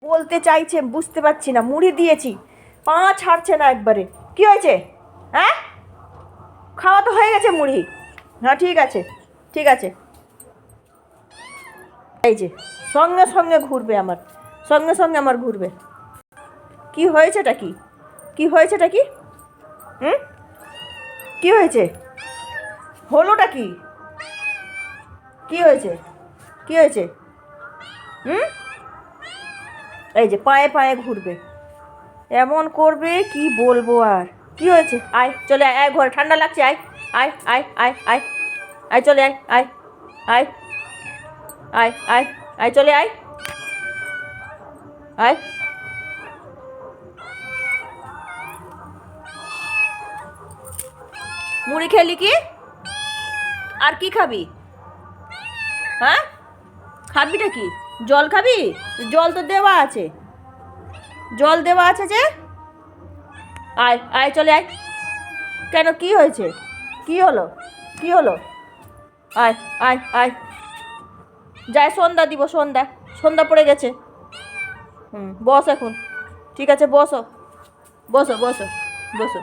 বলতে চাইছে বুঝতে পারছি না। মুড়ি দিয়েছি, পা ছাড়ছে না একবারে। কি হয়েছে? হ্যাঁ, খাওয়া তো হয়ে গেছে মুড়ি। হ্যাঁ ঠিক আছে, ঠিক আছে। এই যে সঙ্গে সঙ্গে ঘুরবে আমার, সঙ্গে সঙ্গে আমার ঘুরবে। কি হয়েছেটা কি? কি হয়েছেটা কি? হুম, কি হয়েছে? হলোটা কি? কি হয়েছে? কি হয়েছে? হুম, এই যে পায়ে পায়ে ঘুরবে, এমন করবে কি বলবো আর। কি হয়েছে? আয়, চলে আয়, আয় ঘরে, ঠান্ডা লাগছে, আয় আয় আয় আয় আয় আয়, চলে আয়, আয় আয় আয় আয় আয়, চলে আয়, আয়। মুড়ি খেলি কি? আর কি খাবি? হ্যাঁ, খাবিটা কি? জল খাবি? জল তো দেওয়া আছে, জল দেওয়া আছে যে। আয় আয়, চলে আয়। কেন, কি হয়েছে? কি হলো? কি হলো? আয় আয় আয়, যায় সন্ধ্যা দিব, সন্ধ্যা, সন্ধ্যা পড়ে গেছে। বস এখন। ঠিক আছে, বসো বসো বসো বসো।